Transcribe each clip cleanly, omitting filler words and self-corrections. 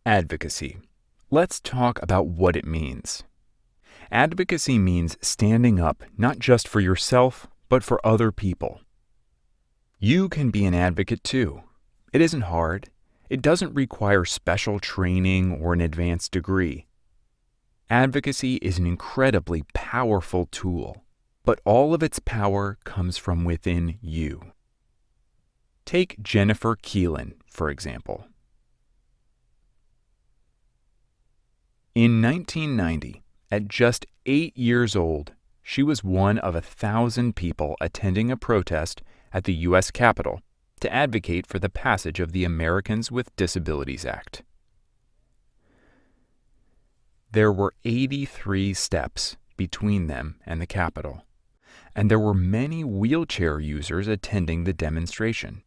Advocacy. Let's talk about what it means. Advocacy means standing up not just for yourself, but for other people. You can be an advocate too. It isn't hard. It doesn't require special training or an advanced degree. Advocacy is an incredibly powerful tool, but all of its power comes from within you. Take Jennifer Keelan, for example. In 1990, at just 8 years old, she was one of 1,000 people attending a protest at the U.S. Capitol to advocate for the passage of the Americans with Disabilities Act. There were 83 steps between them and the Capitol, and there were many wheelchair users attending the demonstration.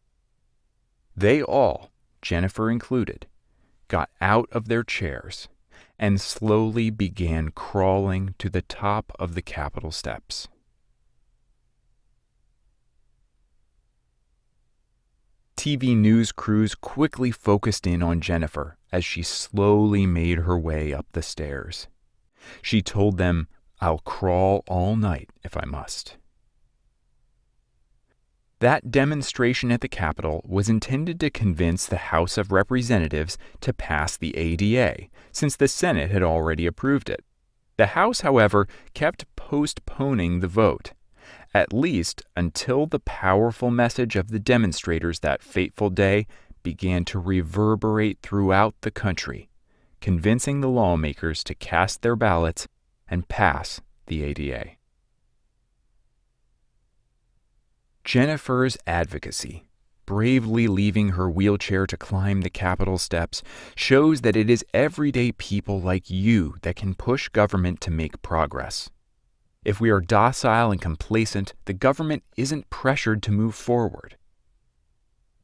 They all, Jennifer included, got out of their chairs and slowly began crawling to the top of the Capitol steps. TV news crews quickly focused in on Jennifer as she slowly made her way up the stairs. She told them, "I'll crawl all night if I must." That demonstration at the Capitol was intended to convince the House of Representatives to pass the ADA, since the Senate had already approved it. The House, however, kept postponing the vote, at least until the powerful message of the demonstrators that fateful day began to reverberate throughout the country, convincing the lawmakers to cast their ballots and pass the ADA. Jennifer's advocacy, bravely leaving her wheelchair to climb the Capitol steps, shows that it is everyday people like you that can push government to make progress. If we are docile and complacent, the government isn't pressured to move forward.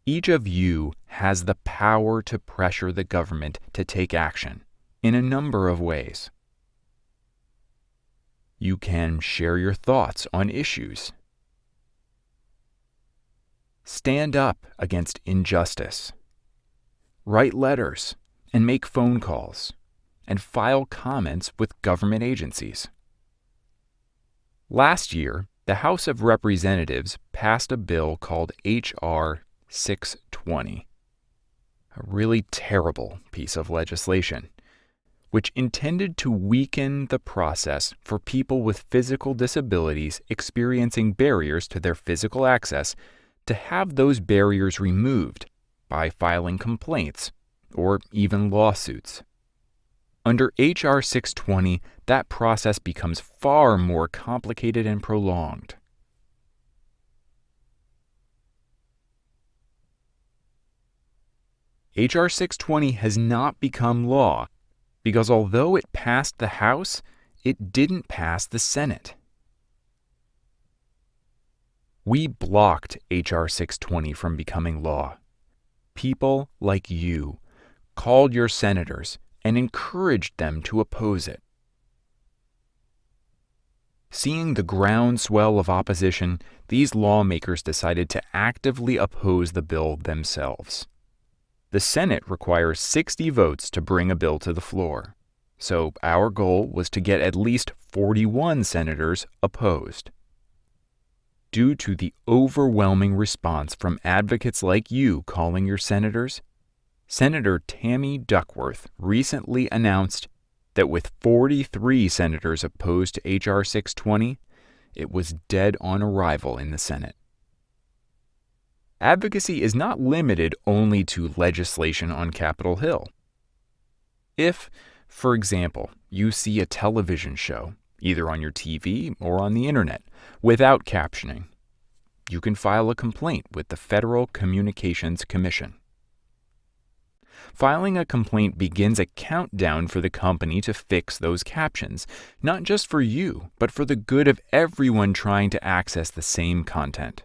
Each of you has the power to pressure the government to take action in a number of ways. You can share your thoughts on issues. Stand up against injustice. Write letters and make phone calls and file comments with government agencies. Last year, the House of Representatives passed a bill called H.R. 620, a really terrible piece of legislation, which intended to weaken the process for people with physical disabilities experiencing barriers to their physical access to have those barriers removed by filing complaints or even lawsuits. Under H.R. 620, that process becomes far more complicated and prolonged. H.R. 620 has not become law because although it passed the House, it didn't pass the Senate. We blocked H.R. 620 from becoming law. People like you called your senators and encouraged them to oppose it. Seeing the groundswell of opposition, these lawmakers decided to actively oppose the bill themselves. The Senate requires 60 votes to bring a bill to the floor, so our goal was to get at least 41 senators opposed. Due to the overwhelming response from advocates like you calling your senators, Senator Tammy Duckworth recently announced that with 43 senators opposed to H.R. 620, it was dead on arrival in the Senate. Advocacy is not limited only to legislation on Capitol Hill. If, for example, you see a television show, either on your TV or on the internet, without captioning, you can file a complaint with the Federal Communications Commission. Filing a complaint begins a countdown for the company to fix those captions, not just for you, but for the good of everyone trying to access the same content.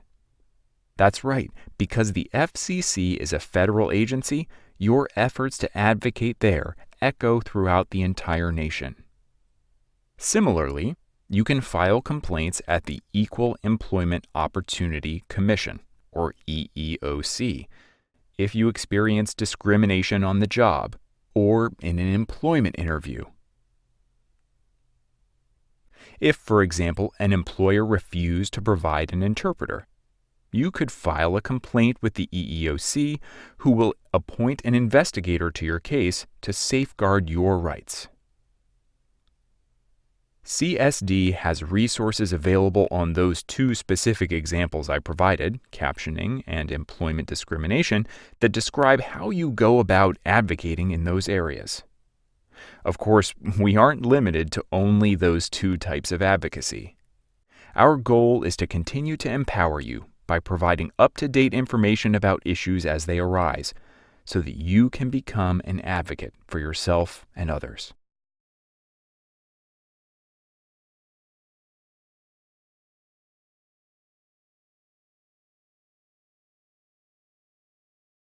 That's right, because the FCC is a federal agency, your efforts to advocate there echo throughout the entire nation. Similarly, you can file complaints at the Equal Employment Opportunity Commission, or EEOC, if you experience discrimination on the job, or in an employment interview. If, for example, an employer refused to provide an interpreter, you could file a complaint with the EEOC, who will appoint an investigator to your case to safeguard your rights. CSD has resources available on those two specific examples I provided, captioning and employment discrimination, that describe how you go about advocating in those areas. Of course, we aren't limited to only those two types of advocacy. Our goal is to continue to empower you by providing up-to-date information about issues as they arise, so that you can become an advocate for yourself and others.